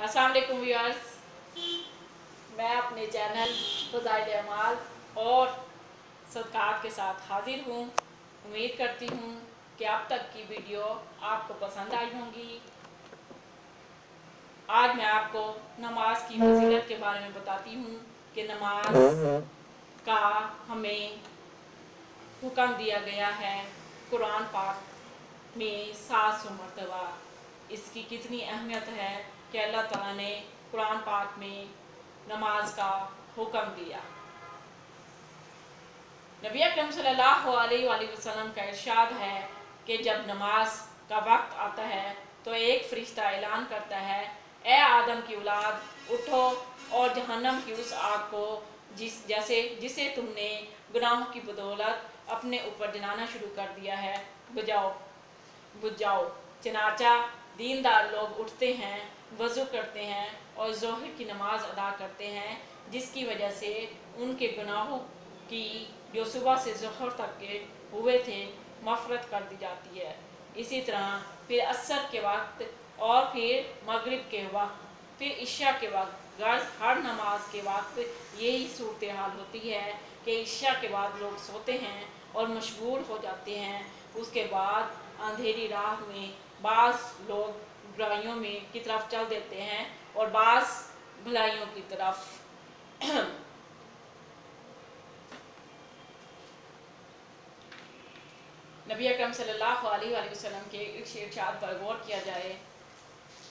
अस्सलाम वालेकुम व्यूअर्स, मैं अपने चैनल फ़ज़ाइल अमाल और सदक़ात के साथ हाज़िर हूँ। उम्मीद करती हूँ कि अब तक की वीडियो आपको पसंद आई होंगी। आज मैं आपको नमाज की फजीलत के बारे में बताती हूँ कि नमाज का हमें हुक्म दिया गया है कुरान पाक में 700 मरतबा। इसकी कितनी अहमियत है कि अल्लाह ताला ने कुरान पाक में नमाज का हुक्म दिया। नबी अकरम सल्लल्लाहु अलैहि वसल्लम का इरशाद है कि जब नमाज का वक्त आता है तो एक फरिश्ता ऐलान करता है, ए आदम की औलाद, उठो और जहन्नम की उस आग को जिसे तुमने गुनाहों की बदौलत अपने ऊपर जलाना शुरू कर दिया है, बुझ जाओ। चनाचा दीनदार लोग उठते हैं, वज़ू करते हैं और ज़ोहर की नमाज अदा करते हैं, जिसकी वजह से उनके गुनाहों की जो सुबह से ज़ोहर तक के हुए थे मफ़रत कर दी जाती है। इसी तरह फिर असर के वक्त और फिर मगरिब के वक्त, फिर इशा के वक्त, गर्ज हर नमाज के वक्त यही सूरत हाल होती है कि इशा के बाद लोग सोते हैं और मशगूल हो जाते हैं। उसके बाद अंधेरी राह में बाज़ लोग बुराइयों में की तरफ चल देते हैं और बाज़ भलाइयों की तरफ। नबी अकरम सल्लल्लाहु अलैहि वसल्लम के इरशाद पर गौर किया जाए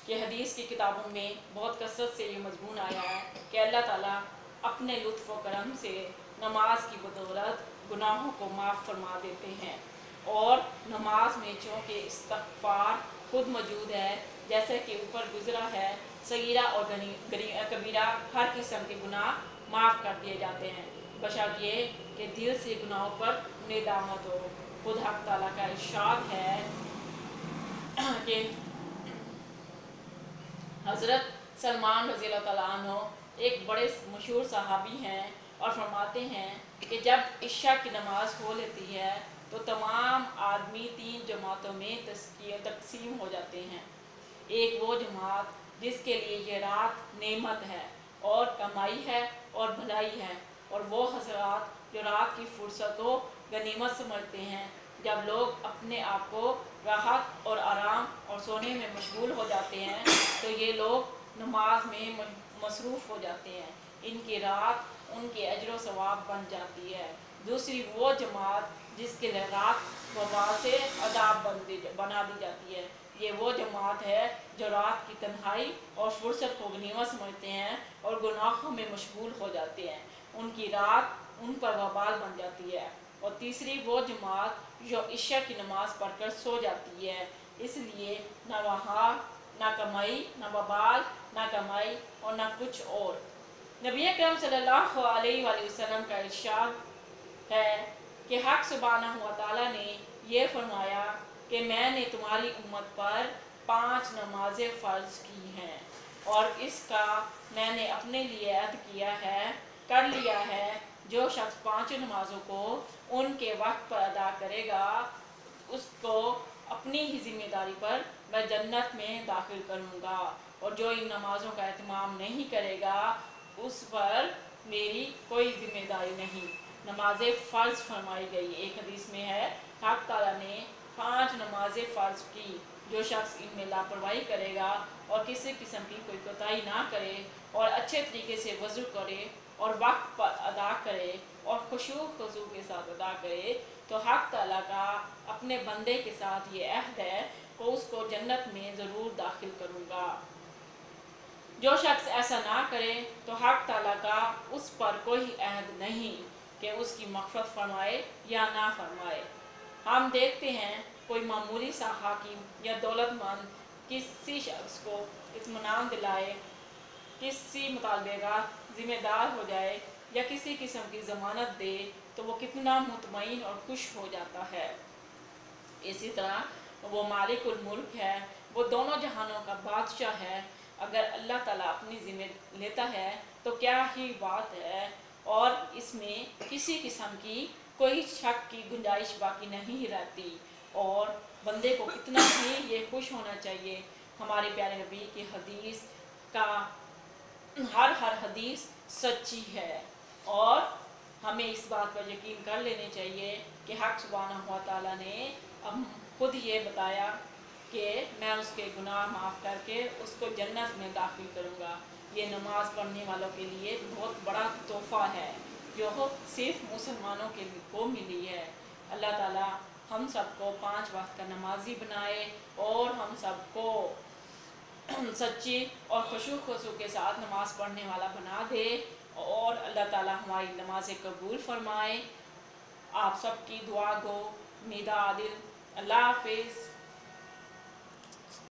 कि हदीस की किताबों में बहुत कसरत से ये मजमून आया है कि अल्लाह ताला अपने लुत्फ़ व करम से नमाज की बदौलत गुनाहों को माफ़ फरमा देते हैं। और नमाज में चूँकि इस्तग़फ़ार खुद मौजूद है, जैसे कि ऊपर गुज़रा है, सगीरा और कबीरा हर किस्म के गुनाह माफ़ कर दिए जाते हैं, बशर्त ये कि दिल से गुनाहों पर नेदामत हो। खुद हक़ ताला का इरशाद है कि हज़रत सलमान रज़ी अल्लाह तआला अन्हु एक बड़े मशहूर सहाबी हैं और फरमाते हैं कि जब इशा की नमाज हो लेती है तो तमाम आदमी 3 जमातों में तकसीम हो जाते हैं। एक वो जमात जिसके लिए ये रात नेमत है और कमाई है और भलाई है, और वो हज़रात जो रात की फुर्सत को गनीमत समझते हैं। जब लोग अपने आप को राहत और आराम और सोने में मशगूल हो जाते हैं तो ये लोग नमाज में मसरूफ़ हो जाते हैं। इनकी रात उनके अजर व सवाब बन जाती है। दूसरी वो जमात जिसके लिए रात वबाल से अदाब बना दी जाती है। ये वो जमात है जो रात की तन्हाई और फुर्सत को गनीमत समझते हैं और गुनाहों में मशगूल हो जाते हैं। उनकी रात उन पर वबाल बन जाती है। और तीसरी वो जमात जो इशा की नमाज पढ़कर सो जाती है। इसलिए न वहाँ न कमाई, न वबाल, न कमाई और न कुछ और। नबी अकरम सल्लल्लाहु अलैहि वसल्लम का इरशाद है कि हक़ सुब्हानहू व तआला ने ये फरमाया कि मैंने तुम्हारी उम्मत पर 5 नमाज़ें फ़र्ज़ की हैं और इसका मैंने अपने लिए अहद कर लिया है। जो शख्स 5 नमाज़ों को उनके वक्त पर अदा करेगा उसको अपनी ही ज़िम्मेदारी पर मैं जन्नत में दाखिल करूँगा, और जो इन नमाज़ों का एहतमाम नहीं करेगा उस पर मेरी कोई ज़िम्मेदारी नहीं। नमाज़ें फ़र्ज़ फरमाई गई। एक हदीस में है हक़ ताला ने 5 नमाज़ें फ़र्ज़ की। जो शख्स इनमें लापरवाही करेगा और किसी किस्म की कोई कोताही ना करे और अच्छे तरीके से वज़ू करे और वक्त पर अदा करे और खुशू खुजू के साथ अदा करे तो हक़ ताला का अपने बंदे के साथ ये अहद है कि उसको जन्नत में ज़रूर दाखिल करूँगा। जो शख्स ऐसा ना करे तो हक़ ताला का उस पर कोई अहद नहीं कि उसकी मग़फ़िरत फरमाए या ना फरमाए। हम देखते हैं कोई मामूली सा हाकिम या दौलतमंद किसी शख्स को इत्मीनान दिलाए, किसी मुतालबे का ज़िम्मेदार हो जाए या किसी किस्म की ज़मानत दे तो वो कितना मुतमईन और खुश हो जाता है। इसी तरह वो मालिकुल मुल्क है, वो दोनों जहानों का बादशाह है। अगर अल्लाह ताला अपनी ज़िम्मे लेता है तो क्या ही बात है, और इसमें किसी किस्म की कोई शक की गुंजाइश बाकी नहीं रहती। और बंदे को कितना ही ये खुश होना चाहिए। हमारे प्यारे नबी की हदीस کا ہر حدیث سچی ہے، اور ہمیں اس بات پر یقین کر لینے چاہیے کہ حق سبحانہ و تعالیٰ نے خود یہ بتایا کہ میں اس کے گناہ معاف کر کے اس کو جنت میں داخل کروں گا۔ یہ نماز پڑھنے والوں کے لیے بہت بڑا تحفہ ہے جو صرف مسلمانوں کو ملی ہے۔ اللہ تعالیٰ ہم سب کو 5 وقت کا نمازی بنائے، اور ہم سب کو سچی اور خضوع کے ساتھ نماز پڑھنے والا بنا دے، اور اللہ تعالیٰ ہماری نمازیں قبول فرمائے۔ آپ سب کی دعا گو، ندا عادل۔ اللہ حافظ۔